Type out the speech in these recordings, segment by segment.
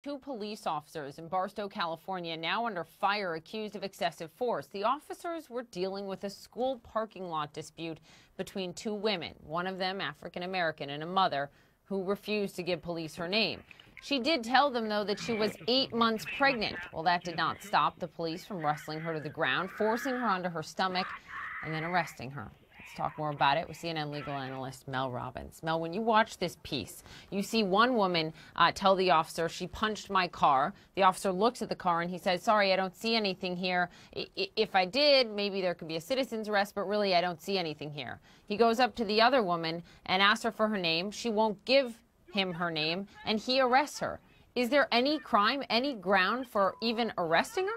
Two police officers in Barstow, California, now under fire accused of excessive force. The officers were dealing with a school parking lot dispute between two women, one of them African-American and a mother who refused to give police her name. She did tell them, though, that she was 8 months pregnant. Well, that did not stop the police from wrestling her to the ground, forcing her onto her stomach, and then arresting her. Let's talk more about it with CNN legal analyst Mel Robbins. Mel, when you watch this piece, you see one woman tell the officer, she punched my car. The officer looks at the car and he says, sorry, I don't see anything here. If I did, maybe there could be a citizen's arrest, but really I don't see anything here. He goes up to the other woman and asks her for her name. She won't give him her name, and he arrests her. Is there any crime, any ground for even arresting her?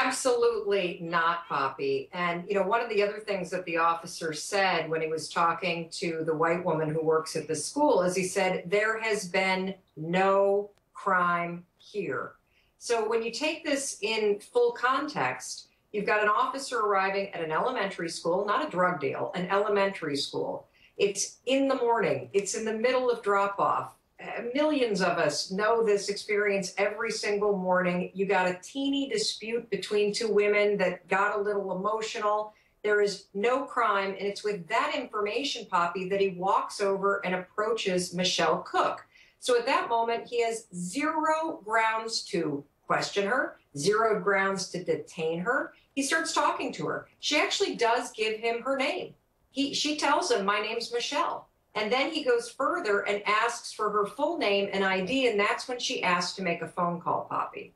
Absolutely not, Poppy. And, one of the other things that the officer said when he was talking to the white woman who works at the school is he said, there has been no crime here. So when you take this in full context, you've got an officer arriving at an elementary school, not a drug deal, an elementary school. It's in the morning. It's in the middle of drop-off. Millions of us know this experience every single morning. You got a teeny dispute between two women that got a little emotional. There is no crime, and it's with that information, Poppy, that he walks over and approaches Michelle Cook. So at that moment, he has zero grounds to question her, zero grounds to detain her. He starts talking to her. She actually does give him her name. She tells him, my name's Michelle. And then he goes further and asks for her full name and ID, and that's when she asks to make a phone call, Poppy.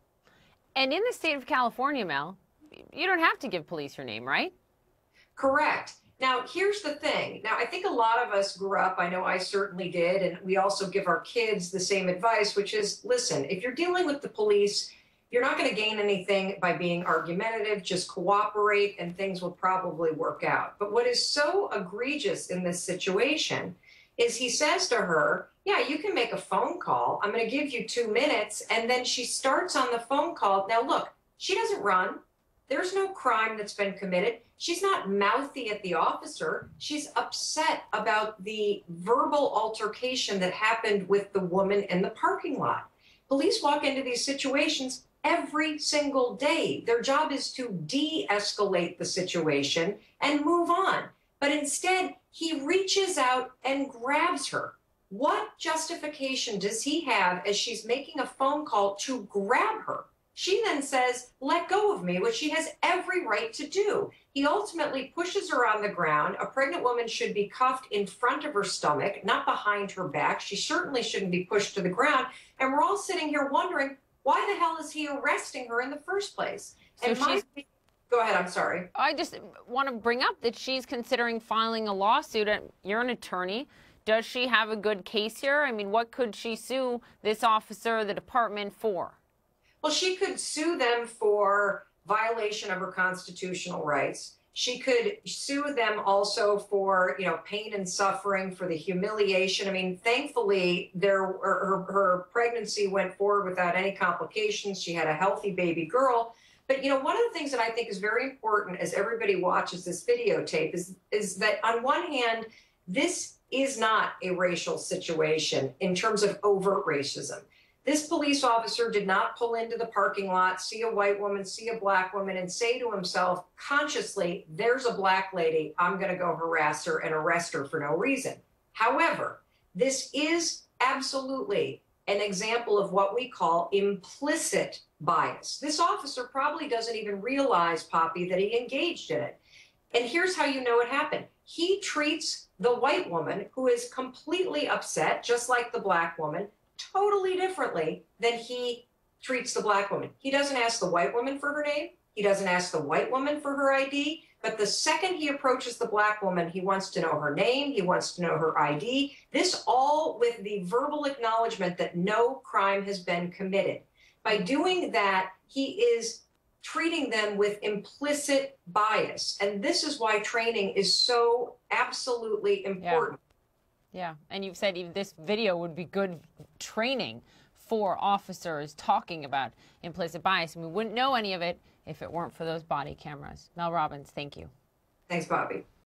And in the state of California, Mel, you don't have to give police your name, right? Correct. Now, here's the thing. Now, I think a lot of us grew up, I know I certainly did, and we also give our kids the same advice, which is, listen, if you're dealing with the police, you're not going to gain anything by being argumentative. Just cooperate and things will probably work out. But what is so egregious in this situation is he says to her, yeah, you can make a phone call. I'm going to give you 2 minutes. And then she starts on the phone call. Now, look, she doesn't run. There's no crime that's been committed. She's not mouthy at the officer. She's upset about the verbal altercation that happened with the woman in the parking lot. Police walk into these situations every single day. Their job is to de-escalate the situation and move on. But instead, he reaches out and grabs her. What justification does he have as she's making a phone call to grab her? She then says, let go of me, which she has every right to do. He ultimately pushes her on the ground. A pregnant woman should be cuffed in front of her stomach, not behind her back. She certainly shouldn't be pushed to the ground. And we're all sitting here wondering, why the hell is he arresting her in the first place? So go ahead, I'm sorry. I just want to bring up that she's considering filing a lawsuit. You're an attorney. Does she have a good case here? I mean, what could she sue this officer, the department, for? Well, she could sue them for violation of her constitutional rights. She could sue them also for, pain and suffering, for the humiliation. I mean, thankfully, her pregnancy went forward without any complications. She had a healthy baby girl. But, one of the things that I think is very important as everybody watches this videotape is that on one hand, this is not a racial situation in terms of overt racism. This police officer did not pull into the parking lot, see a white woman, see a black woman, and say to himself consciously, there's a black lady, I'm going to go harass her and arrest her for no reason. However, this is absolutely an example of what we call implicit bias. This officer probably doesn't even realize, Poppy, that he engaged in it. And here's how you know it happened. He treats the white woman, who is completely upset, just like the black woman, totally differently than he treats the black woman. He doesn't ask the white woman for her name. He doesn't ask the white woman for her ID. But the second he approaches the black woman, he wants to know her name. He wants to know her ID. This all with the verbal acknowledgement that no crime has been committed. By doing that, he is treating them with implicit bias. And this is why training is so absolutely important. Yeah, and you've said even this video would be good training for officers talking about implicit bias. And we wouldn't know any of it if it weren't for those body cameras. Mel Robbins, thank you. Thanks, Bobby.